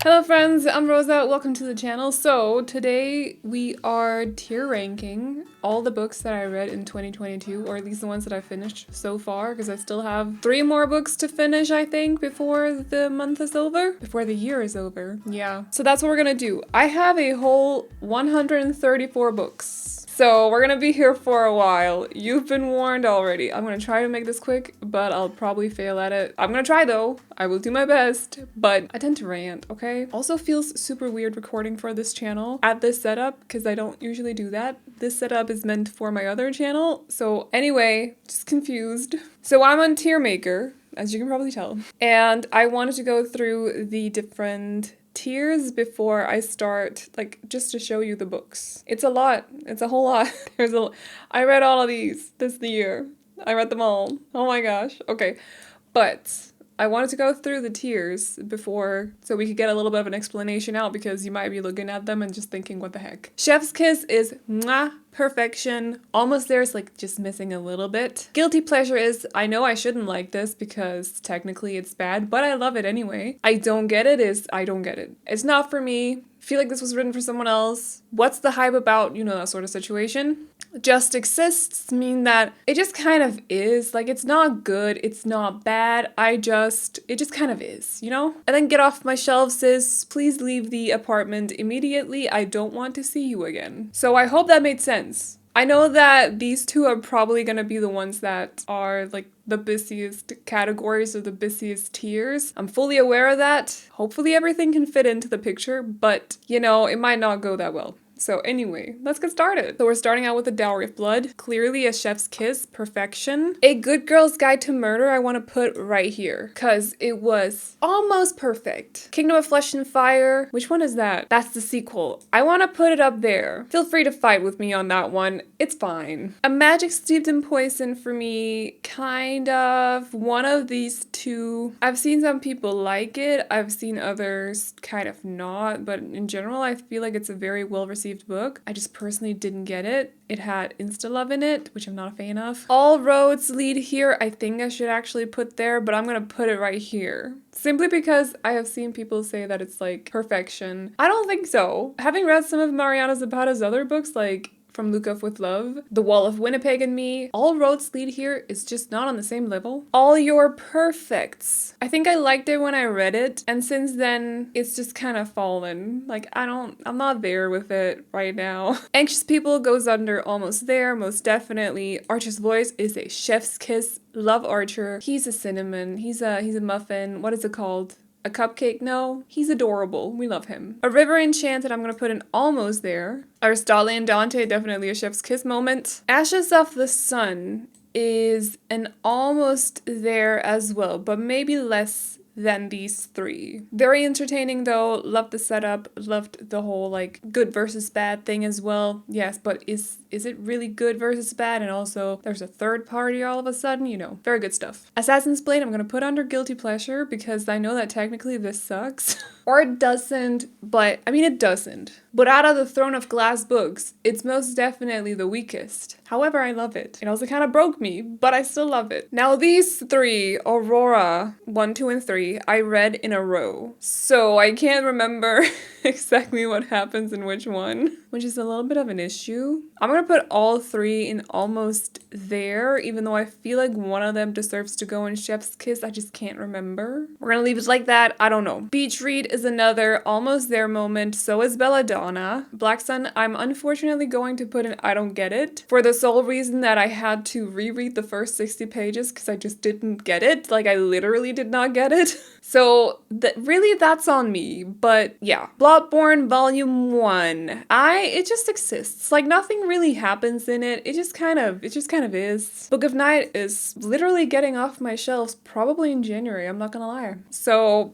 Hello friends, I'm Rosa, welcome to the channel. So today we are tier ranking all the books that I read in 2022, or at least the ones that I finished so far, because I still have 3 more books to finish, I think, before the month is over, before the year is over. Yeah. So that's what we're gonna do. I have a whole 134 books. So we're gonna be here for a while. You've been warned already. I'm gonna try to make this quick, but I'll probably fail at it. I'm gonna try though. I will do my best, but I tend to rant, okay? Also feels super weird recording for this channel at this setup because I don't usually do that. This setup is meant for my other channel. So anyway, just confused. So I'm on Tier Maker, as you can probably tell. And I wanted to go through the different tiers before I start, like, just to show you the books. It's a lot. It's a whole lot. I read all of these this year. I read them all. Oh my gosh. Okay. But I wanted to go through the tiers before so we could get a little bit of an explanation out, because you might be looking at them and just thinking, what the heck? Chef's Kiss is mwah, perfection. Almost there is like just missing a little bit. Guilty Pleasure is, I know I shouldn't like this because technically it's bad, but I love it anyway. I don't get it is, I don't get it. It's not for me. Feel like this was written for someone else. What's the hype about? You know, that sort of situation. Just exists mean that it just kind of is. Like, it's not good, it's not bad, it just kind of is, you know? And then Get Off My Shelf says, please leave the apartment immediately, I don't want to see you again. So I hope that made sense. I know that these two are probably gonna be the ones that are like the busiest categories or the busiest tiers. I'm fully aware of that. Hopefully everything can fit into the picture, but you know, it might not go that well. So anyway, let's get started. So we're starting out with A Dowry of Blood. Clearly a chef's kiss, perfection. A Good Girl's Guide to Murder I want to put right here, because it was almost perfect. Kingdom of Flesh and Fire, which one is that? That's the sequel. I want to put it up there. Feel free to fight with me on that one. It's fine. A Magic Steeped in Poison for me, kind of. One of these two. I've seen some people like it. I've seen others kind of not, but in general I feel like it's a very well received book. I just personally didn't get it. It had insta-love in it, which I'm not a fan of. All Roads Lead Here, I think I should actually put there, but I'm gonna put it right here. Simply because I have seen people say that it's like perfection. I don't think so. Having read some of Mariana Zapata's other books, like From Look Up With Love, The Wall of Winnipeg and Me, All Roads Lead Here is just not on the same level. All Your Perfects. I think I liked it when I read it, and since then, it's just kind of fallen. Like, I'm not there with it right now. Anxious People goes under almost there, most definitely. Archer's Voice is a chef's kiss. Love Archer. He's a cinnamon. He's a muffin. What is it called? A cupcake? No. He's adorable. We love him. A River Enchanted, I'm gonna put an almost there. Aristale and Dante, definitely a chef's kiss moment. Ashes of the Sun is an almost there as well, but maybe less than these 3. Very entertaining though, loved the setup, loved the whole like good versus bad thing as well. Yes, but is it really good versus bad? And also there's a third party all of a sudden, you know, very good stuff. Assassin's Blade I'm gonna put under guilty pleasure because I know that technically this sucks. Or it doesn't, but I mean it doesn't. But out of the Throne of Glass books, it's most definitely the weakest. However, I love it. It also kind of broke me, but I still love it. Now these 3, Aurora 1, 2, and 3, I read in a row. So I can't remember exactly what happens in which one, which is a little bit of an issue. I'm gonna put all 3 in almost there, even though I feel like one of them deserves to go in Chef's Kiss. I just can't remember. We're gonna leave it like that. I don't know. Beach Read is another almost there moment. So is Belladonna. Black Sun, I'm unfortunately going to put in I don't get it, for the sole reason that I had to reread the first 60 pages because I just didn't get it. Like, I literally did not get it. So really that's on me, but yeah. Bloodborne Volume 1. It just exists. Like, nothing really happens in it. It just kind of is. Book of Night is literally getting off my shelves probably in January, I'm not gonna lie. So,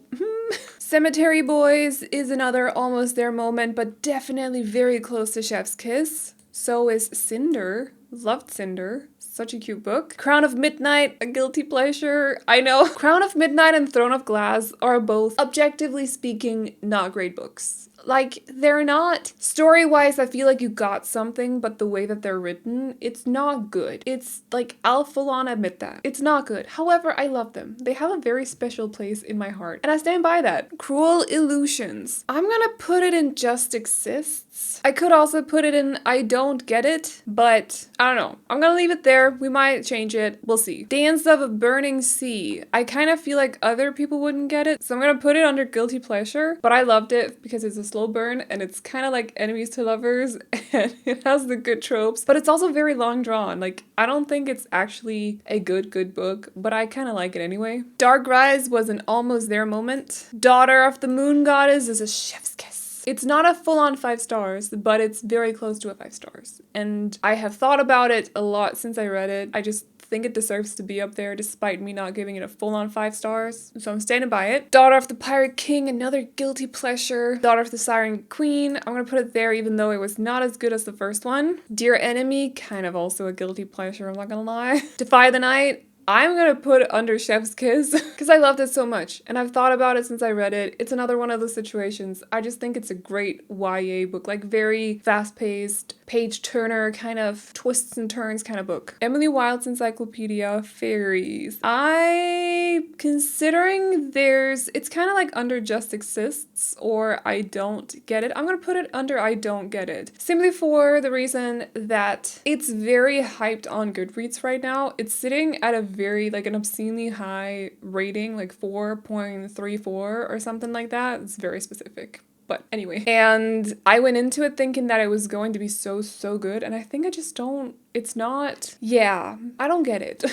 Cemetery Boys is another almost there moment, but definitely very close to Chef's Kiss. So is Cinder. Loved Cinder. Such a cute book. Crown of Midnight, a guilty pleasure. I know. Crown of Midnight and Throne of Glass are both, objectively speaking, not great books. Like, they're not story-wise, I feel like you got something, but the way that they're written, it's not good. It's like, I'll full on admit that. It's not good. However, I love them. They have a very special place in my heart, and I stand by that. Cruel Illusions. I'm gonna put it in Just Exists. I could also put it in I Don't Get It, but I don't know. I'm gonna leave it there. We might change it. We'll see. Dance of a Burning Sea. I kind of feel like other people wouldn't get it, so I'm gonna put it under Guilty Pleasure, but I loved it because it's a slow burn and it's kind of like Enemies to Lovers and it has the good tropes, but it's also very long drawn. Like, I don't think it's actually a good book, but I kind of like it anyway. Dark Rise was an almost there moment. Daughter of the Moon Goddess is a chef's kiss. It's not a full-on 5 stars, but it's very close to a 5 stars. And I have thought about it a lot since I read it. I just think it deserves to be up there despite me not giving it a full-on 5 stars. So I'm standing by it. Daughter of the Pirate King, another guilty pleasure. Daughter of the Siren Queen, I'm gonna put it there even though it was not as good as the first one. Dear Enemy, kind of also a guilty pleasure, I'm not gonna lie. Defy the Night, I'm gonna put it under Chef's Kiss because I loved it so much and I've thought about it since I read it. It's another one of those situations. I just think it's a great YA book, like very fast-paced, page-turner, kind of twists and turns kind of book. Emily Wilde's Encyclopedia Fairies. Considering it's kind of like under Just Exists or I Don't Get It. I'm gonna put it under I Don't Get It. Simply for the reason that it's very hyped on Goodreads right now. It's sitting at a very, like, an obscenely high rating, like 4.34 or something like that. It's very specific. But anyway, and I went into it thinking that it was going to be so good, and I think I just don't, it's not, yeah, I don't get it.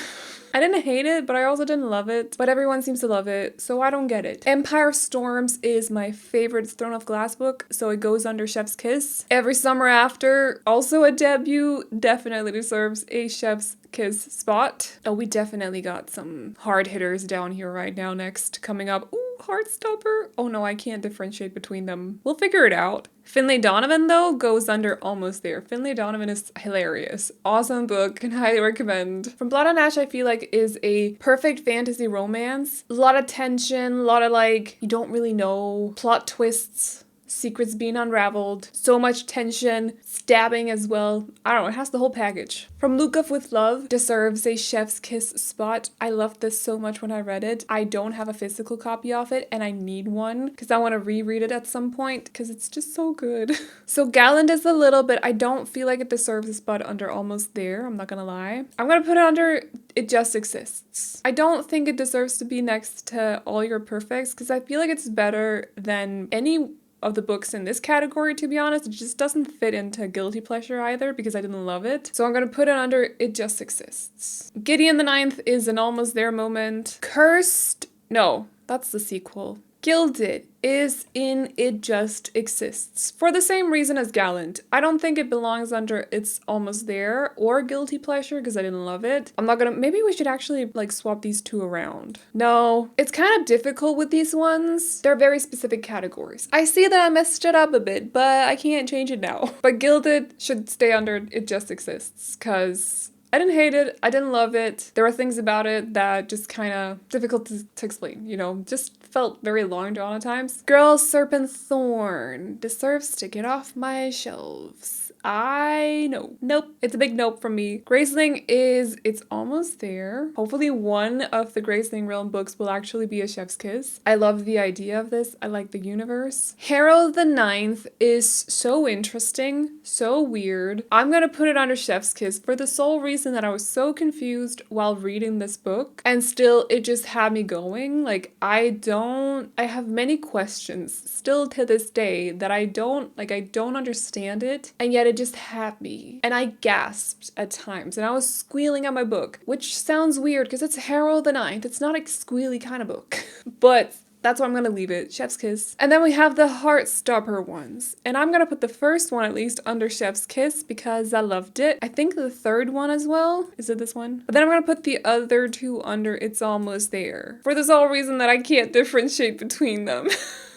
I didn't hate it, but I also didn't love it, but everyone seems to love it, so I don't get it. Empire of Storms is my favorite Throne of Glass book, so it goes under Chef's Kiss. Every Summer After, also a debut, definitely deserves a Chef's Kiss spot. Oh, we definitely got some hard hitters down here right now next, coming up. Ooh, Heartstopper. Oh no, I can't differentiate between them. We'll figure it out. Finlay Donovan, though, goes under Almost There. Finlay Donovan is hilarious. Awesome book. Can highly recommend. From Blood on Ash, I feel like is a perfect fantasy romance. A lot of tension, a lot of like, you don't really know, plot twists, secrets being unraveled, so much tension, stabbing as well. I don't know, it has the whole package. From Look Up With Love deserves a Chef's Kiss spot. I loved this so much when I read it. I don't have a physical copy of it and I need one because I want to reread it at some point because it's just so good. So Gallant is a little bit, I don't feel like it deserves a spot under Almost There, I'm not gonna lie. I'm gonna put it under It Just Exists. I don't think it deserves to be next to All Your Perfects because I feel like it's better than any of the books in this category, to be honest. It just doesn't fit into guilty pleasure either because I didn't love it. So I'm gonna put it under It Just Exists. Gideon the Ninth is an Almost There moment. Cursed, no, that's the sequel. Gilded is in It Just Exists for the same reason as Gallant. I don't think it belongs under It's Almost There or Guilty Pleasure because I didn't love it. I'm not gonna, maybe we should actually like swap these two around. No, it's kind of difficult with these ones. They're very specific categories. I see that I messed it up a bit, but I can't change it now. But Gilded should stay under It Just Exists because I didn't hate it, I didn't love it. There were things about it that just kind of difficult to explain, you know, just felt very long drawn at times. Girl Serpent Thorn deserves to get off my shelves. I know. Nope. It's a big nope from me. Graceling is, it's almost there. Hopefully one of the Graceling Realm books will actually be a Chef's Kiss. I love the idea of this. I like the universe. Harold the Ninth is so interesting, so weird. I'm gonna put it under Chef's Kiss for the sole reason that I was so confused while reading this book and still it just had me going. Like I have many questions still to this day that I don't understand it, and yet it just had me. And I gasped at times and I was squealing at my book, which sounds weird because it's Harold the Ninth. It's not a squealy kind of book, but that's why I'm gonna leave it, Chef's Kiss. And then we have the Heartstopper ones. And I'm gonna put the first one at least under Chef's Kiss because I loved it. I think the third one as well. Is it this one? But then I'm gonna put the other two under It's Almost There. For the sole reason that I can't differentiate between them.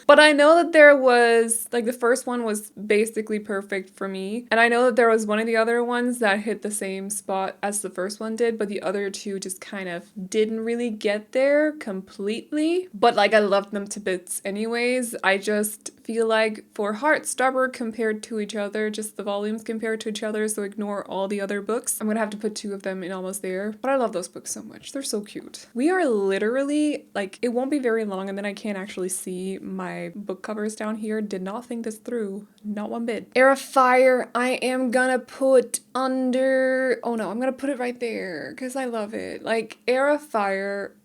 But I know that there was, like, the first one was basically perfect for me. And I know that there was one of the other ones that hit the same spot as the first one did, but the other two just kind of didn't really get there completely. But, like, I loved them to bits anyways. I just feel like for Heartstopper compared to each other, just the volumes compared to each other, so ignore all the other books. I'm gonna have to put 2 of them in Almost There. But I love those books so much. They're so cute. We are literally, like, it won't be very long and then I can't actually see my book covers down here. Did not think this through. Not one bit. Heir of Fire, I am gonna put under... Oh no, I'm gonna put it right there because I love it. Like, Heir of Fire...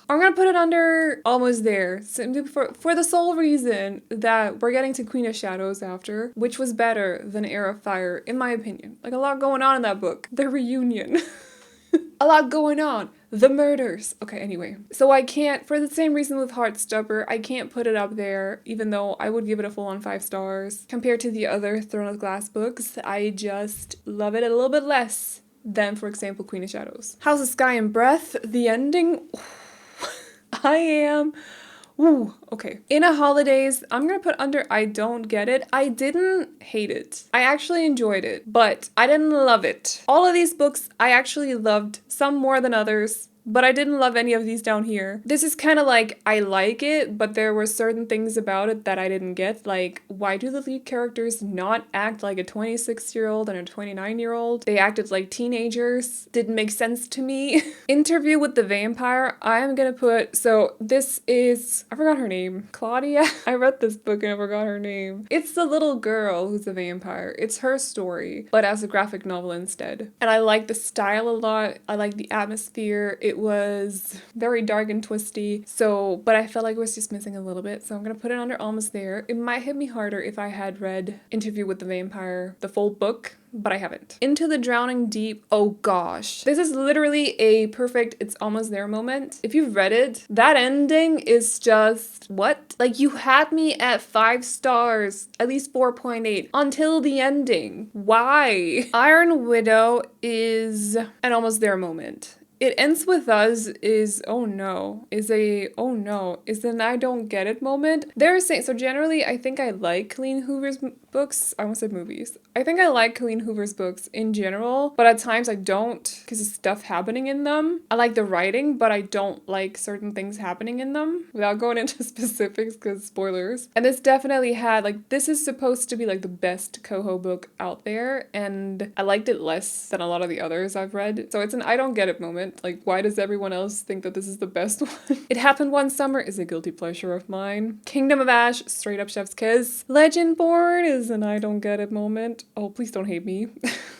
I'm gonna put it under Almost There, simply for the sole reason that we're getting to Queen of Shadows after, which was better than Heir of Fire, in my opinion. Like, a lot going on in that book. The reunion. A lot going on. The murders. Okay, anyway. So I can't, for the same reason with Heartstopper, I can't put it up there, even though I would give it a full-on 5 stars. Compared to the other Throne of Glass books, I just love it a little bit less than, for example, Queen of Shadows. House of Sky and Breath, the ending... I am... Ooh, okay. In a Holidays, I'm gonna put under I don't get it. I didn't hate it. I actually enjoyed it, but I didn't love it. All of these books I actually loved, some more than others. But I didn't love any of these down here. This is kind of like, I like it, but there were certain things about it that I didn't get. Like, why do the lead characters not act like a 26-year-old and a 29-year-old? They acted like teenagers. Didn't make sense to me. Interview with the Vampire, I am gonna put, so this is, I forgot her name. Claudia? I read this book and I forgot her name. It's the little girl who's a vampire. It's her story, but as a graphic novel instead. And I like the style a lot. I like the atmosphere. It was very dark and twisty, but I felt like it was just missing a little bit, so I'm gonna put it under Almost There. It might hit me harder if I had read Interview with the Vampire, the full book, but I haven't. Into the Drowning Deep, oh gosh. This is literally a perfect It's Almost There moment. If you've read it, that ending is just, what? Like, you had me at 5 stars, at least 4.8, until the ending. Why? Iron Widow is an Almost There moment. It Ends With Us is, oh no, is an I don't get it moment. They're saying, so generally I think I like Colleen Hoover's books. I almost said movies. I think I like Colleen Hoover's books in general, but at times I don't because of stuff happening in them. I like the writing, but I don't like certain things happening in them without going into specifics because spoilers. And this definitely had, like, this is supposed to be like the best Coho book out there, and I liked it less than a lot of the others I've read. So it's an I don't get it moment. Like, why does everyone else think that this is the best one? It Happened One Summer is a guilty pleasure of mine. Kingdom of Ash, straight up chef's kiss. Legendborn is an I don't get it moment. Oh, please don't hate me.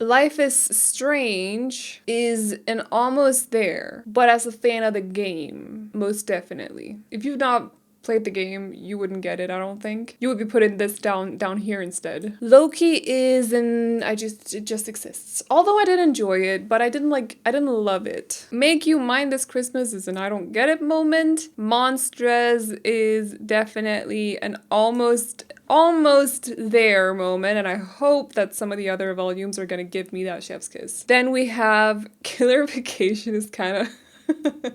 Life is Strange is an Almost There, but as a fan of the game, most definitely. If you've not played the game, you wouldn't get it, I don't think. You would be putting this down here instead. Loki is it just exists. Although I did enjoy it, but I didn't love it. Make You Mine This Christmas is an I don't get it moment. Monstres is definitely an almost there moment, and I hope that some of the other volumes are gonna give me that chef's kiss. Then we have Killer Vacation is kind of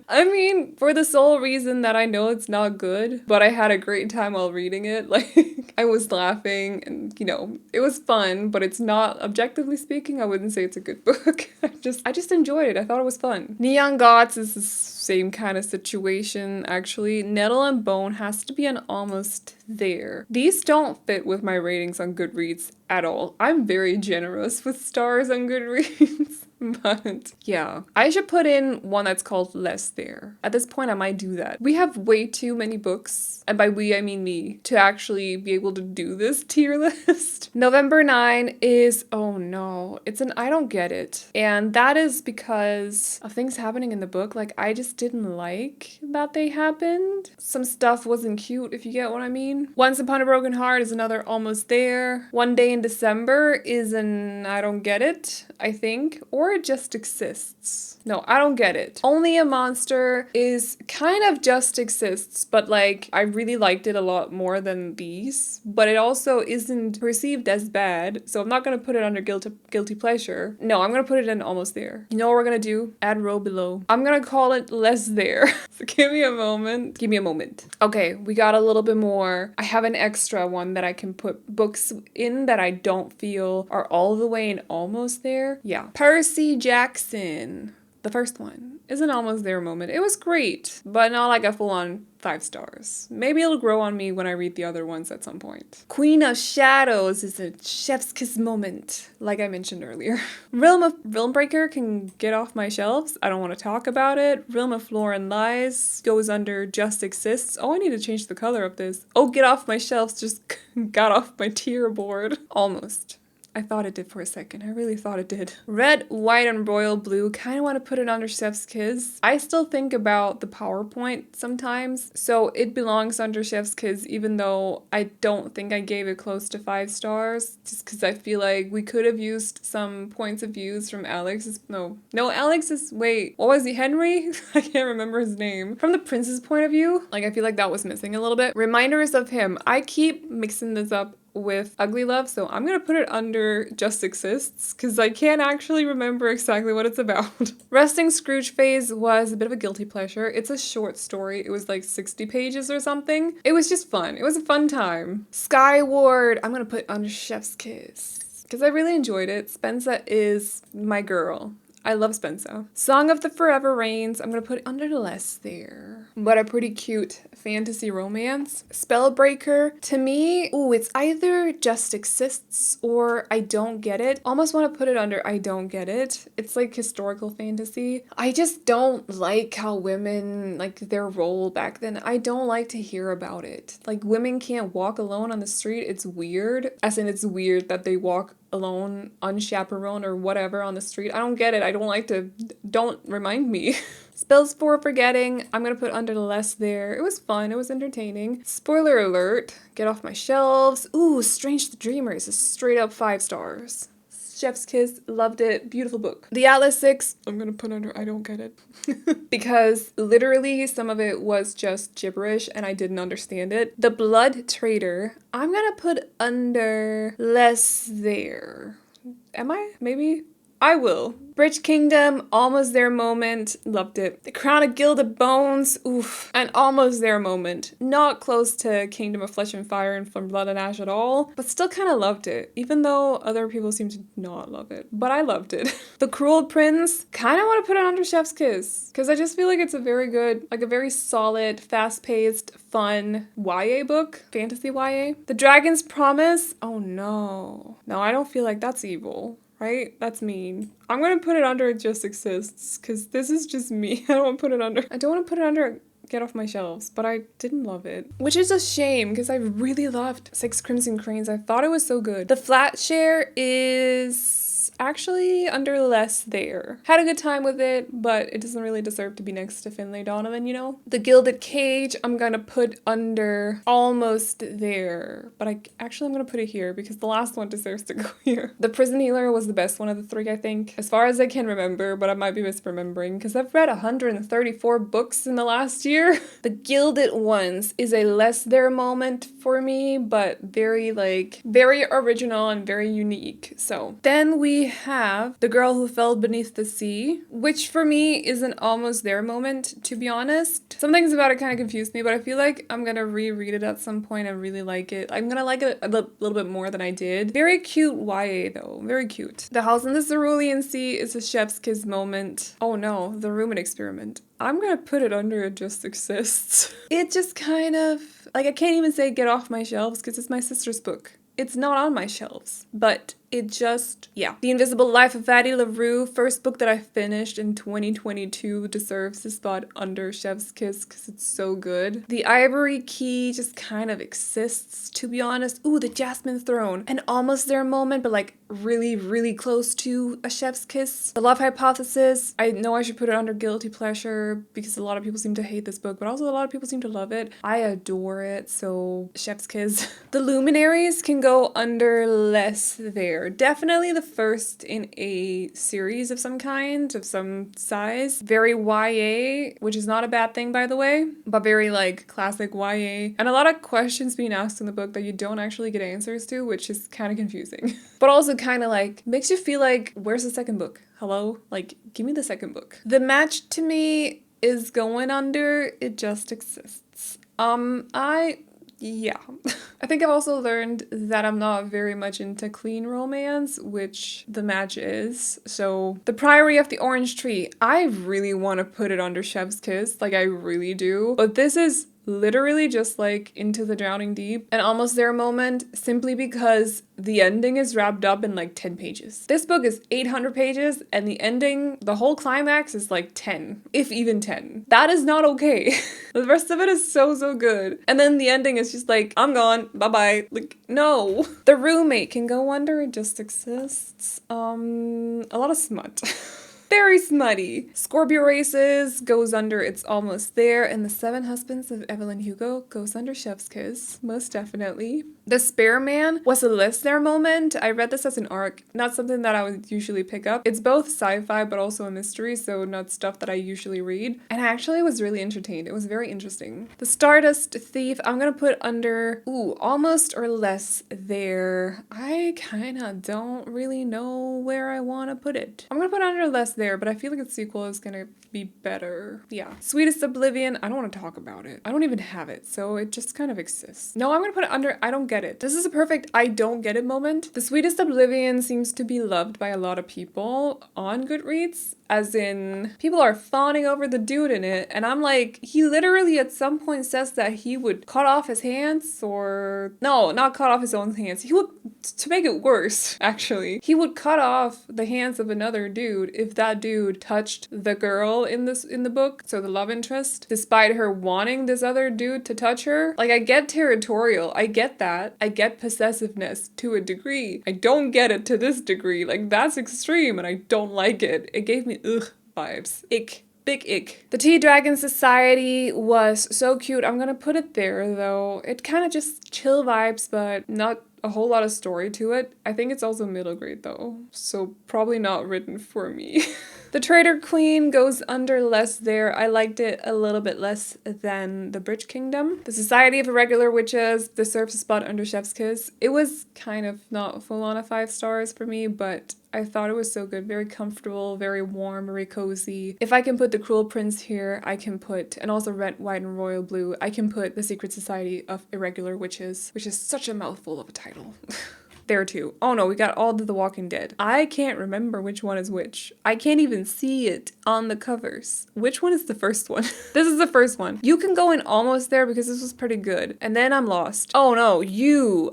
I mean, for the sole reason that I know it's not good, but I had a great time while reading it. Like, I was laughing and, you know, it was fun, but it's not, objectively speaking, I wouldn't say it's a good book. I just enjoyed it. I thought it was fun. Neon Gods is the same kind of situation, actually. Nettle and Bone has to be an Almost There. These don't fit with my ratings on Goodreads at all. I'm very generous with stars on Goodreads. But yeah, I should put in one that's called Less There. At this point, I might do that. We have way too many books, and by we, I mean me, to actually be able to do this tier list. November 9 is, oh no, it's an I don't get it. And that is because of things happening in the book. Like, I just didn't like that they happened. Some stuff wasn't cute, if you get what I mean. Once Upon a Broken Heart is another Almost There. One Day in December is an I don't get it, I think. Or or just exists? No, I don't get it. Only a Monster is kind of just exists, but like I really liked it a lot more than these, but it also isn't perceived as bad, so I'm not gonna put it under guilty pleasure. No, I'm gonna put it in almost there. You know what we're gonna do? Add row below. I'm gonna call it less there. So give me a moment. Give me a moment. Okay, we got a little bit more. I have an extra one that I can put books in that I don't feel are all the way in almost there. Yeah. Percy Jackson. The first one is an almost there moment. It was great, but not like a full-on 5 stars. Maybe it'll grow on me when I read the other ones at some point. Queen of Shadows is a chef's kiss moment, like I mentioned earlier. Realmbreaker can get off my shelves. I don't want to talk about it. Realm of Lore and Lies goes under just exists. Oh, I need to change the color of this. Oh, get off my shelves just got off my tier board. Almost. I thought it did for a second. I really thought it did. Red, white, and royal blue. Kind of want to put it under Chef's Kiss. I still think about the PowerPoint sometimes, so it belongs under Chef's Kiss, even though I don't think I gave it close to 5 stars, just because I feel like we could have used some points of views from Alex's. No, Alex's. Wait, what was he? Henry? I can't remember his name. From the prince's point of view, like I feel like that was missing a little bit. Reminders of him. I keep mixing this up with Ugly Love, so I'm gonna put it under Just Exists because I can't actually remember exactly what it's about. Resting Scrooge Phase was a bit of a guilty pleasure. It's a short story. It was like 60 pages or something. It was just fun. It was a fun time. Skyward, I'm gonna put under Chef's Kiss because I really enjoyed it. Spensa is my girl. I love Spensa. Song of the Forever Rains, I'm gonna put under the less there. But a pretty cute fantasy romance. Spellbreaker, to me, ooh, it's either just exists or I don't get it. Almost want to put it under I don't get it. It's like historical fantasy. I just don't like how women, like their role back then, I don't like to hear about it. Like women can't walk alone on the street. It's weird. As in it's weird that they walk alone, unchaperoned or whatever on the street. I don't get it. I don't like to, don't remind me. Spells for Forgetting, I'm gonna put under the less there. It was fun, it was entertaining. Spoiler alert, get off my shelves. Ooh, Strange the Dreamer is a straight up 5 stars. Chef's Kiss, loved it, beautiful book. The Atlas 6, I'm gonna put under I don't get it. Because literally some of it was just gibberish and I didn't understand it. The Blood Trader, I'm gonna put under less there. Am I? Maybe? I will. Bridge Kingdom, almost there moment, loved it. The Crown of Gilded Bones, oof, an almost there moment. Not close to Kingdom of Flesh and Fire and From Blood and Ash at all, but still kind of loved it, even though other people seem to not love it. But I loved it. The Cruel Prince, kind of want to put it under Chef's Kiss, because I just feel like it's a very good, like a very solid, fast-paced, fun YA book, fantasy YA. The Dragon's Promise, oh no. No, I don't feel like that's evil. Right? That's mean. I'm gonna put it under It Just Exists, because this is just me. I don't want to put it under. I don't want to put it under Get Off My Shelves, but I didn't love it. Which is a shame, because I really loved Six Crimson Cranes. I thought it was so good. The Flat Share is actually under less there. Had a good time with it, but it doesn't really deserve to be next to Finlay Donovan, you know? The Gilded Cage, I'm gonna put under almost there, but I'm gonna put it here because the last one deserves to go here. The Prison Healer was the best one of the 3, I think, as far as I can remember, but I might be misremembering because I've read 134 books in the last year. The Gilded Ones is a less there moment for me, but very original and very unique. So then we have The Girl Who Fell Beneath the Sea, which for me is an almost there moment, to be honest. Some things about it kind of confused me, but I feel like I'm gonna reread it at some point and really like it. I'm gonna like it a little bit more than I did. Very cute YA though, very cute. The House in the Cerulean Sea is a Chef's Kiss moment. Oh no, The Roommate Experiment. I'm gonna put it under It Just Exists. It just kind of, like I can't even say Get Off My Shelves because it's my sister's book. It's not on my shelves, but it just, yeah. The Invisible Life of Addie LaRue, first book that I finished in 2022, deserves a spot under Chef's Kiss because it's so good. The Ivory Key just kind of exists, to be honest. Ooh, The Jasmine Throne, an almost there moment, but like really, really close to a Chef's Kiss. The Love Hypothesis, I know I should put it under Guilty Pleasure because a lot of people seem to hate this book, but also a lot of people seem to love it. I adore it, so Chef's Kiss. The Luminaries can go under less there there. Definitely the first in a series of some kind, of some size. Very YA, which is not a bad thing, by the way, but very like classic YA. And a lot of questions being asked in the book that you don't actually get answers to, which is kind of confusing. But also kind of like makes you feel like, where's the second book? Hello? Like, give me the second book. The match to me is going under It Just Exists. Yeah. I think I've also learned that I'm not very much into clean romance, which the match is. So, The Priory of the Orange Tree. I really want to put it under Chef's Kiss, like I really do. But this is literally just like Into the Drowning Deep, an Almost There moment, simply because the ending is wrapped up in like 10 pages. This book is 800 pages and the ending, the whole climax is like 10, if even 10. That is not okay. The rest of it is so good. And then the ending is just like, I'm gone, bye-bye. Like, no. The Roommate can go under It Just Exists. A lot of smut. Very smutty. Scorpio Races goes under It's Almost There, and The Seven Husbands of Evelyn Hugo goes under Chef's Kiss, most definitely. The Spare Man was a less there moment. I read this as an arc, not something that I would usually pick up. It's both sci-fi but also a mystery, so not stuff that I usually read. And I actually was really entertained. It was very interesting. The Stardust Thief, I'm gonna put under, almost or less there. I kinda don't really know where I wanna put it. I'm gonna put under less there, but I feel like its sequel is gonna be better. Yeah. Sweetest Oblivion, I don't want to talk about it. I don't even have it, so it just kind of exists. No, I'm gonna put it under I don't get it. This is a perfect I don't get it moment. The Sweetest Oblivion seems to be loved by a lot of people on Goodreads, as in people are fawning over the dude in it, and I'm like, he literally at some point says that he would cut off his hands, or no, not cut off his own hands. He would, to make it worse, actually, he would cut off the hands of another dude if that dude touched the girl in the book, so the love interest, despite her wanting this other dude to touch her. Like, I get territorial, I get that, I get possessiveness to a degree. I don't get it to this degree. Like, that's extreme and I don't like it. It gave me ugh vibes. Ick. Big ick. The Tea Dragon Society was so cute. I'm gonna put it there though. It kind of just chill vibes, but not a whole lot of story to it. I think it's also middle grade though, so probably not written for me. The Traitor Queen goes under less there. I liked it a little bit less than The Bridge Kingdom. The Society of Irregular Witches deserves a spot under Chef's Kiss. It was kind of not full on a 5 stars for me, but I thought it was so good. Very comfortable, very warm, very cozy. If I can put The Cruel Prince here, I can put, and also Red, White, and Royal Blue, I can put The Secret Society of Irregular Witches, which is such a mouthful of a title. There too. Oh no, we got all of The Walking Dead. I can't remember which one is which. I can't even see it on the covers. Which one is the first one? This is the first one. You can go in Almost There because this was pretty good. And then I'm lost. Oh no,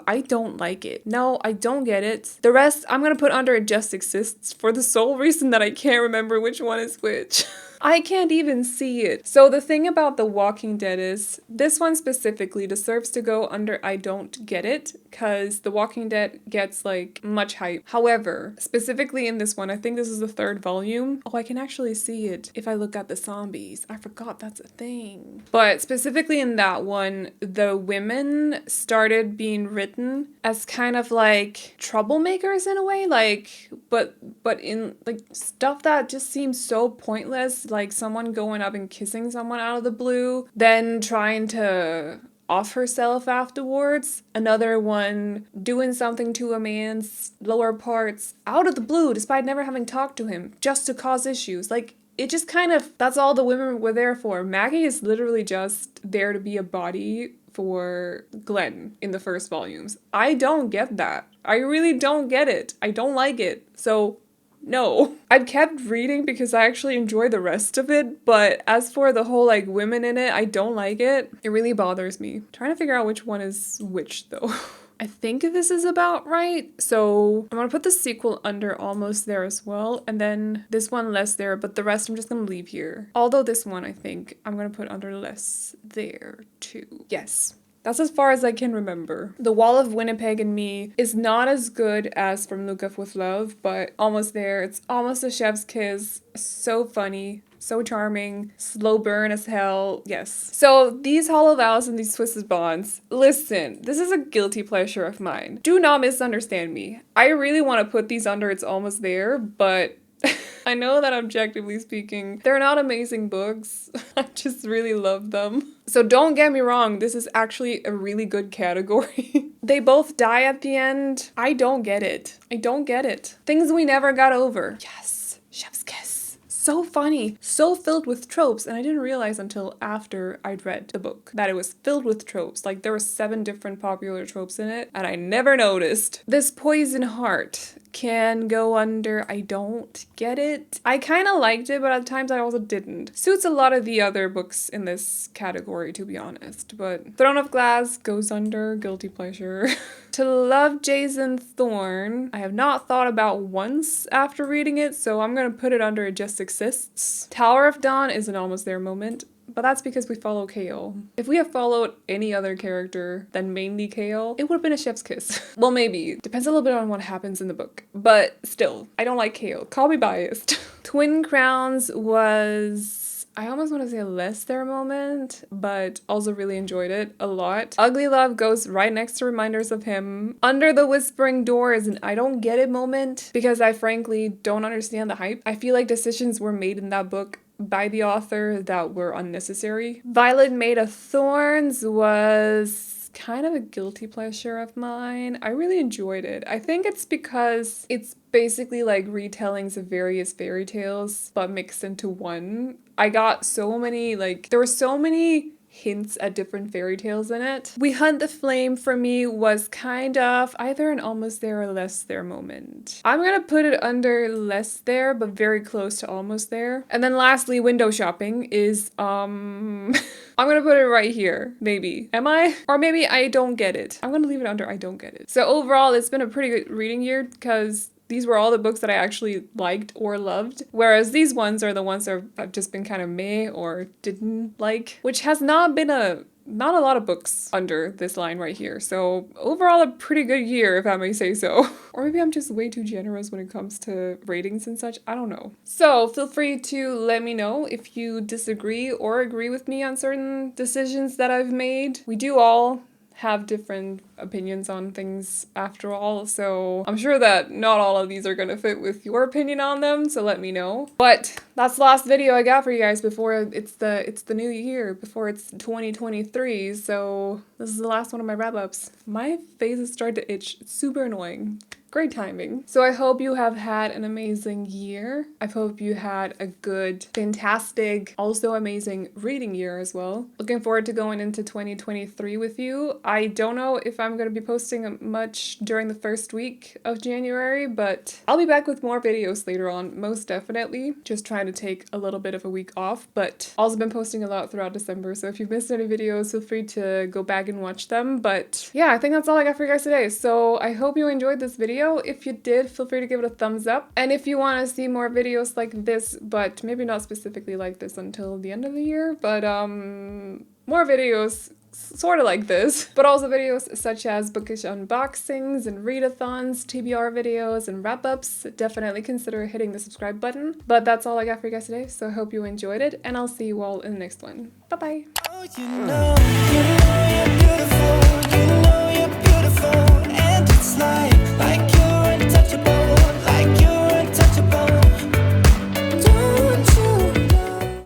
I don't like it. No, I don't get it. The rest, I'm gonna put under It Just Exists for the sole reason that I can't remember which one is which. I can't even see it. So the thing about The Walking Dead is, this one specifically deserves to go under I don't get it, because The Walking Dead gets like much hype. However, specifically in this one, I think this is the 3rd volume. Oh, I can actually see it if I look at the zombies. I forgot that's a thing. But specifically in that one, the women started being written as kind of like troublemakers in a way, like, but in like stuff that just seems so pointless, like someone going up and kissing someone out of the blue, then trying to off herself afterwards, another one doing something to a man's lower parts out of the blue despite never having talked to him, just to cause issues. Like, it just kind of, that's all the women were there for. Maggie is literally just there to be a body for Glenn in the first volumes. I don't get that. I really don't get it. I don't like it. So no. I've kept reading because I actually enjoy the rest of it, but as for the whole like women in it, I don't like it. It really bothers me. I'm trying to figure out which one is which though. I think this is about right. So I'm gonna put the sequel under Almost There as well, and then this one less there, but the rest I'm just gonna leave here. Although this one I think I'm gonna put under less there too. Yes. That's as far as I can remember. The Wall of Winnipeg and Me is not as good as From Look Up With Love, but almost there. It's almost a chef's kiss. So funny. So charming, slow burn as hell. Yes. So these Hollow Vows and these Twisted Bonds, listen, this is a guilty pleasure of mine. Do not misunderstand me. I really want to put these under It's Almost There, but I know that objectively speaking, they're not amazing books. I just really love them. So don't get me wrong, this is actually a really good category. They both die at the end. I don't get it. I don't get it. Things we never got over. Yes, chef's kiss. So funny, so filled with tropes, and I didn't realize until after I'd read the book that it was filled with tropes. Like there were 7 different popular tropes in it, and I never noticed. This Poison Heart can go under I don't get it. I kind of liked it, but at times I also didn't. Suits a lot of the other books in this category, to be honest, but Throne of Glass goes under guilty pleasure. To Love Jason Thorne, I have not thought about once after reading it, so I'm gonna put it under It Just Exists. Tower of Dawn is an Almost There moment, but that's because we follow Kale. If we had followed any other character than mainly Kale, it would have been a chef's kiss. Well, maybe. Depends a little bit on what happens in the book. But still, I don't like Kale. Call me biased. Twin Crowns was... I almost want to say a less there moment, but also really enjoyed it a lot. Ugly Love goes right next to Reminders of Him. Under the Whispering Door is an I don't get it moment because I frankly don't understand the hype. I feel like decisions were made in that book by the author that were unnecessary. Violet Made of Thorns was kind of a guilty pleasure of mine. I really enjoyed it. I think it's because it's basically like retellings of various fairy tales but mixed into one. I got so many, like, there were so many hints at different fairy tales in it. We Hunt the Flame for me was kind of either an Almost There or Less There moment. I'm gonna put it under Less There, but very close to Almost There. And then lastly, Window Shopping is, I'm gonna put it right here, maybe. Am I? Or maybe I don't get it. I'm gonna leave it under I don't get it. So overall, it's been a pretty good reading year because these were all the books that I actually liked or loved, whereas these ones are the ones that have just been kind of meh or didn't like, which has not been not a lot of books under this line right here. So overall a pretty good year, if I may say so. Or maybe I'm just way too generous when it comes to ratings and such. I don't know. So feel free to let me know if you disagree or agree with me on certain decisions that I've made. We do all have different opinions on things after all, so I'm sure that not all of these are gonna fit with your opinion on them, so let me know. But that's the last video I got for you guys before it's the new year, before it's 2023, so this is the last one of my wrap-ups. My face is starting to itch. It's super annoying. Great timing. So I hope you have had an amazing year. I hope you had a good, fantastic, also amazing reading year as well. Looking forward to going into 2023 with you. I don't know if I'm going to be posting much during the first week of January, but I'll be back with more videos later on, most definitely. Just trying to take a little bit of a week off, but also been posting a lot throughout December, so if you've missed any videos, feel free to go back and watch them. But yeah, I think that's all I got for you guys today. So I hope you enjoyed this video. If you did, feel free to give it a thumbs up. And if you want to see more videos like this, but maybe not specifically like this until the end of the year, but more videos sort of like this, but also videos such as bookish unboxings and readathons, TBR videos, and wrap-ups, definitely consider hitting the subscribe button. But that's all I got for you guys today, so I hope you enjoyed it, and I'll see you all in the next one. Bye-bye! Oh, you know you're beautiful.